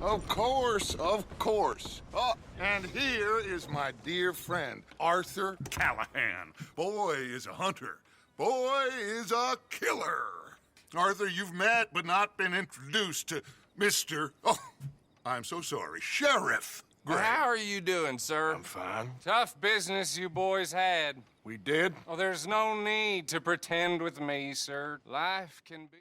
Of course, of course. Oh, and here is my dear friend, Arthur Callahan. Boy is a hunter. Boy is a killer. Arthur, you've met but not been introduced to Mr. Oh, I'm so sorry, Sheriff Gray. How are you doing, sir? I'm fine. Tough business you boys had. We did? Oh, there's no need to pretend with me, sir. Life can be...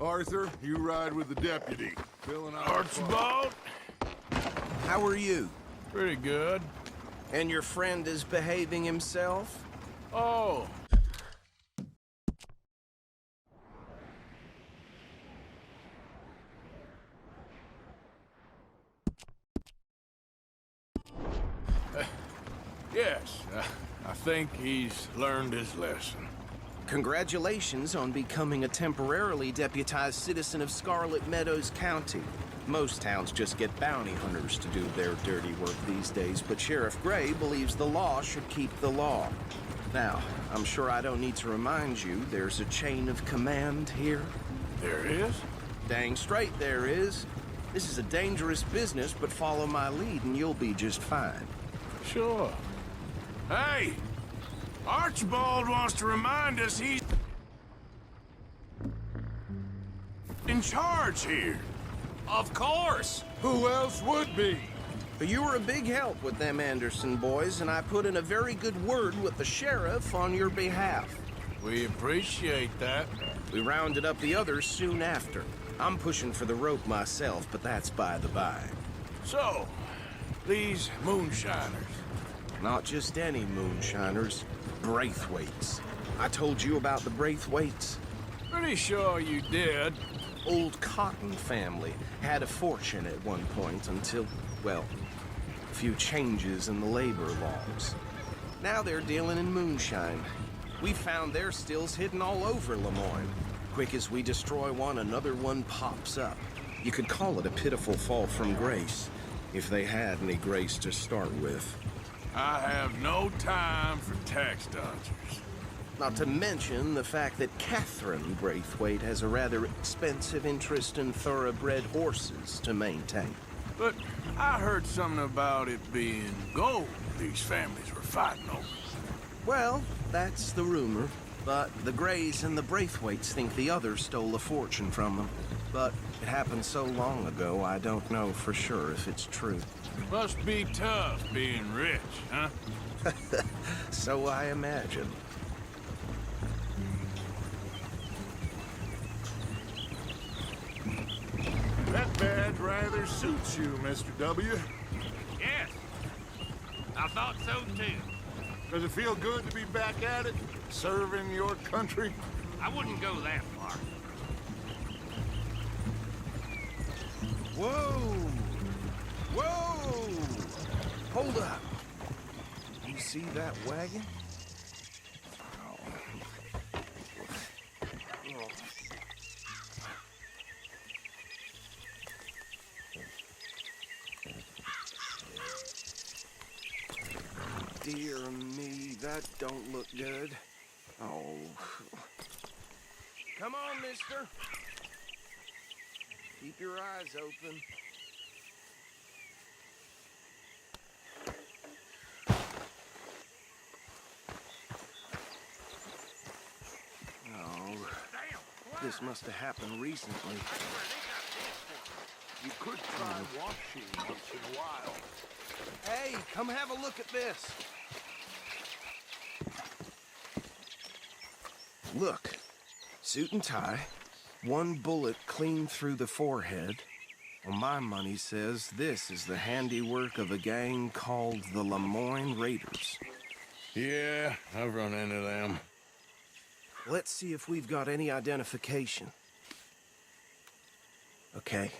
Arthur, you ride with the deputy. Bill and I... Archibald? How are you? Pretty good. And your friend is behaving himself? Oh. Yes, I think he's learned his lesson. Congratulations on becoming a temporarily deputized citizen of Scarlet Meadows County. Most towns just get bounty hunters to do their dirty work these days, but Sheriff Gray believes the law should keep the law. Now, I'm sure I don't need to remind you there's a chain of command here. There is? Dang straight there is. This is a dangerous business, but follow my lead and you'll be just fine. Sure. Hey! Archibald wants to remind us he's in charge here. Of course! Who else would be? You were a big help with them Anderson boys, and I put in a very good word with the sheriff on your behalf. We appreciate that. We rounded up the others soon after. I'm pushing for the rope myself, but that's by the by. So, these moonshiners. Not just any moonshiners, Braithwaites. I told you about the Braithwaites? Pretty sure you did. Old Cotton family had a fortune at one point until, well, a few changes in the labor laws. Now they're dealing in moonshine. We found their stills hidden all over Lemoyne. Quick as we destroy one, another one pops up. You could call it a pitiful fall from grace, if they had any grace to start with. I have no time for tax dodgers. Not to mention the fact that Catherine Braithwaite has a rather expensive interest in thoroughbred horses to maintain. But I heard something about it being gold these families were fighting over. Well, that's the rumor. But the Grays and the Braithwaites think the others stole a fortune from them. But it happened so long ago, I don't know for sure if it's true. Must be tough being rich, huh? So I imagine. That badge rather suits you, Mr. W. Yes, I thought so too. Does it feel good to be back at it, serving your country? I wouldn't go that far. Whoa! Whoa! Hold up. You see that wagon? Dear me, that don't look good. Oh. Come on, mister. Keep your eyes open. Oh, this must have happened recently. You could try washing once in a while. Hey, come have a look at this. Look, suit and tie, one bullet clean through the forehead. Well, my money says this is the handiwork of a gang called the Lemoyne Raiders. Yeah, I've run into them. Let's see if we've got any identification. Okay,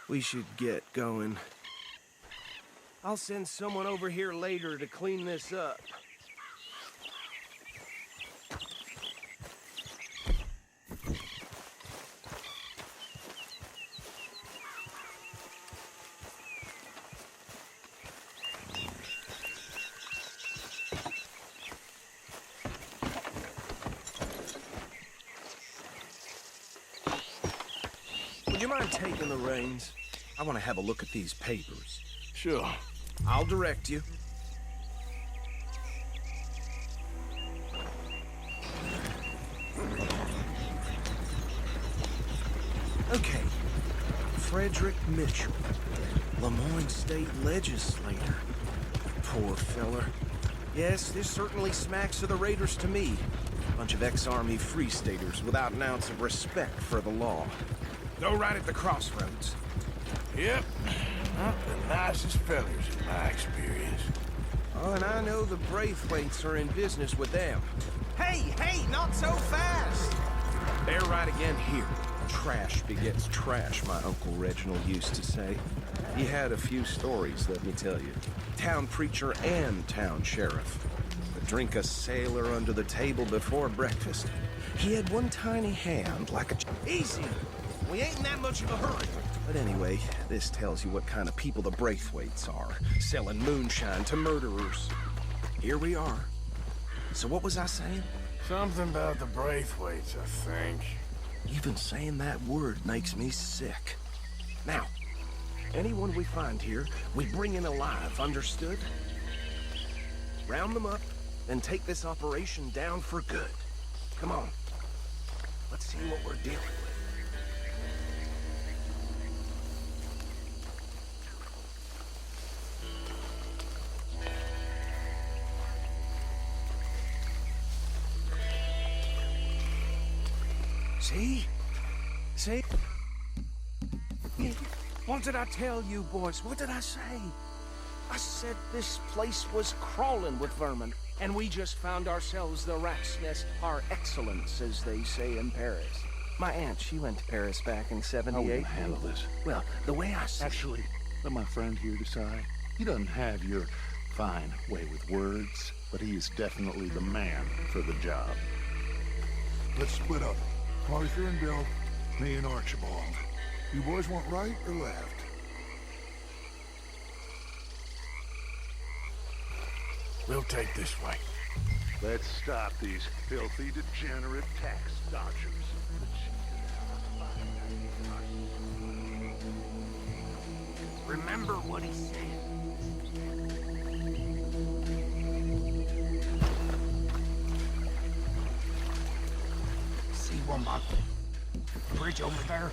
we should get going. I'll send someone over here later to clean this up. Would you mind taking the reins? I want to have a look at these papers. Sure. I'll direct you. Okay. Frederick Mitchell, Lemoyne State Legislator. Poor feller. Yes, this certainly smacks of the Raiders to me. Bunch of ex-Army Free Staters without an ounce of respect for the law. Go right at the crossroads. Yep. Not the nicest fellers in my experience. Oh, and I know the Braithwaites are in business with them. Hey, not so fast! They're right again here. Trash begets trash, my Uncle Reginald used to say. He had a few stories, let me tell you. Town preacher and town sheriff. Would drink a sailor under the table before breakfast. He had one tiny hand like a... Easy! We ain't in that much of a hurry. But anyway, this tells you what kind of people the Braithwaites are. Selling moonshine to murderers. Here we are. So what was I saying? Something about the Braithwaites, I think. Even saying that word makes me sick. Now, anyone we find here, we bring in alive, understood? Round them up, and take this operation down for good. Come on. Let's see what we're dealing with. See? What did I tell you, boys? What did I say? I said this place was crawling with vermin, and we just found ourselves the rat's nest par excellence, as they say in Paris. My aunt, she went to Paris back in '78. How will you handle this? Well, the way I see... Actually, let my friend here decide. He doesn't have your fine way with words, but he is definitely the man for the job. Let's split up. Arthur and Bill, me and Archibald. You boys want right or left? We'll take this way. Let's stop these filthy, degenerate tax dodgers. Remember what he said. See one by the bridge over there?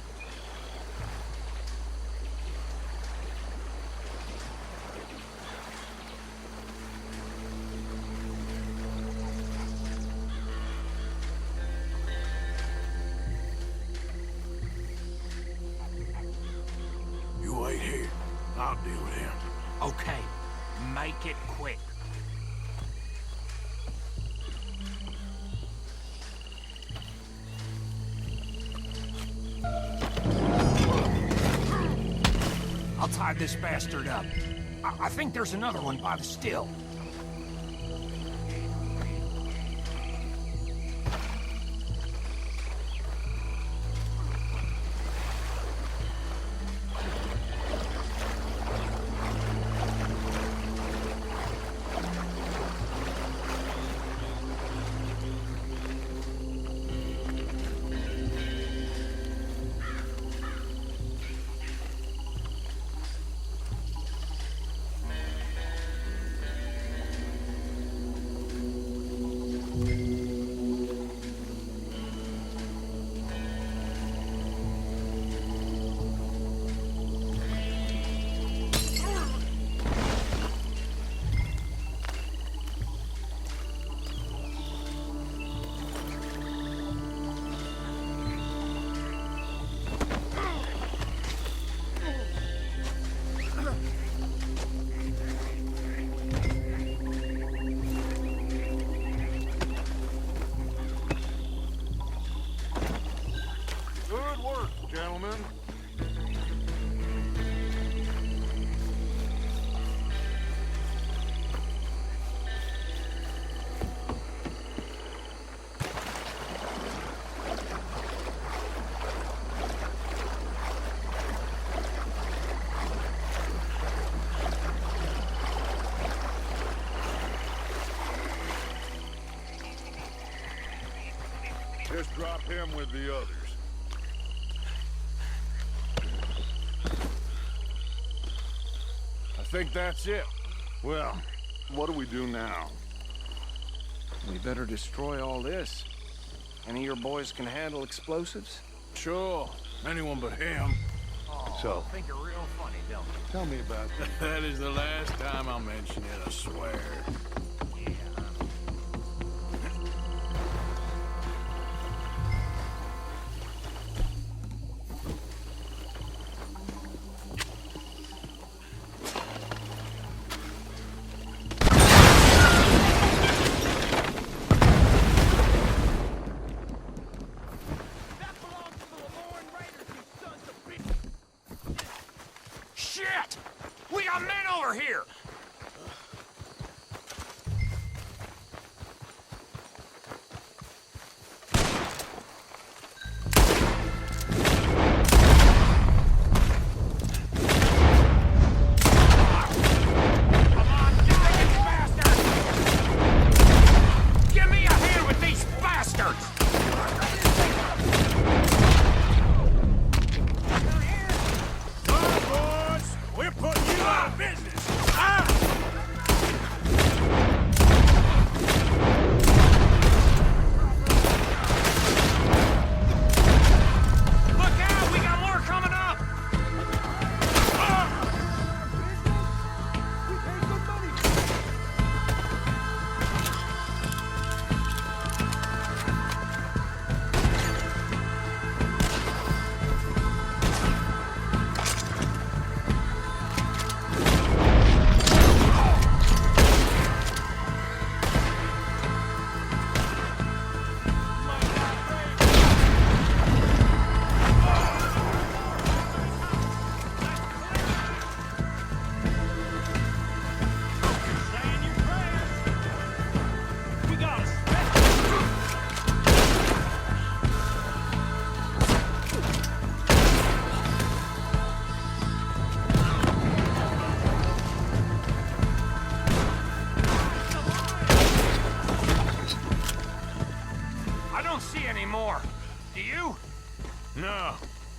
You wait here. I'll deal with him. Okay, make it quick. I'll tie this bastard up. I think there's another one by the still. Good work, gentlemen. Just drop him with the others. think that's it. Well, what do we do now? We better destroy all this. Any of your boys can handle explosives? Sure. Anyone but him. So, I think you're real funny, don't you? tell me about this. That is the last time I'll mention it, I swear. Shit! We got men over here! Come on, die, you bastards! Give me a hand with these bastards! Boys, we're putting you out of business. Ah! Look out! We got more coming up! Stay in your prayers! We got us! I don't see any more. Do you? No,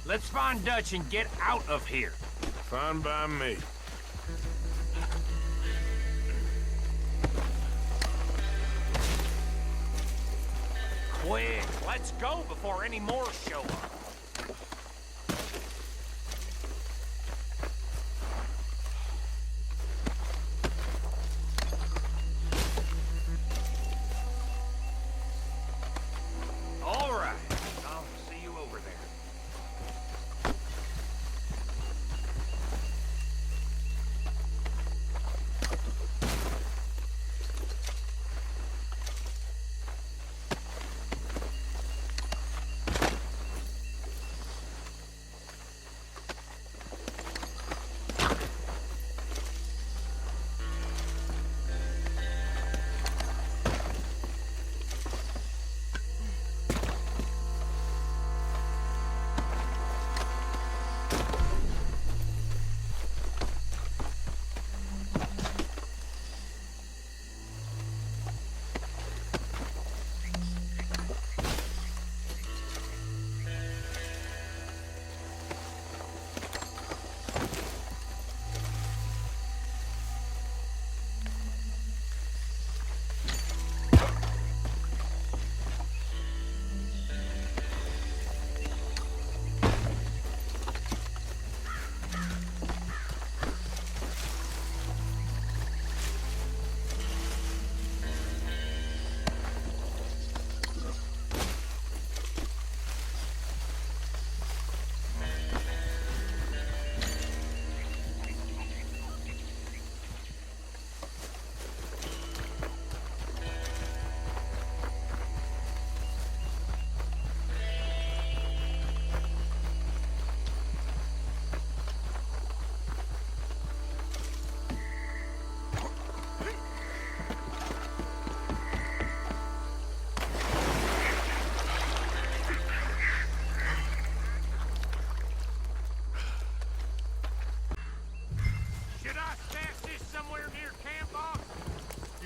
Let's find Dutch and get out of here. fine by me. Quick, let's go before any more show up. All right, I'll see you over there.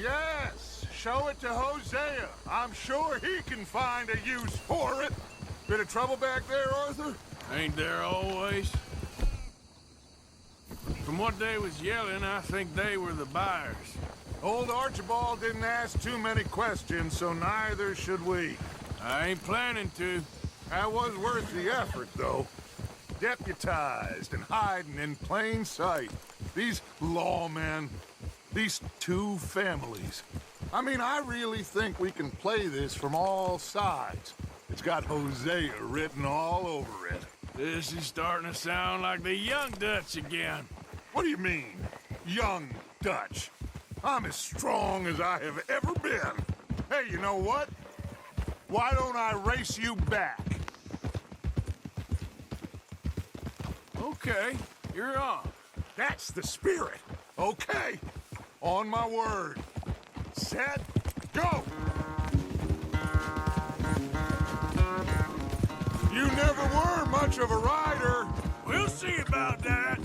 Yes, show it to Hosea. I'm sure he can find a use for it. Bit of trouble back there, Arthur? Ain't there always? Come From what they was yelling, I think they were the buyers. Old Archibald didn't ask too many questions, so neither should we. I ain't planning to. That was worth the effort, though. Deputized and hiding in plain sight. These lawmen, these two families. I mean, I really think we can play this from all sides. It's got Hosea written all over it. This is starting to sound like the Young Dutch again. What do you mean, young Dutch? I'm as strong as I have ever been. Hey, you know what? Why don't I race you back? Okay, you're on. That's the spirit. Okay. On my word. Set, go! You never were much of a rider. We'll see about that.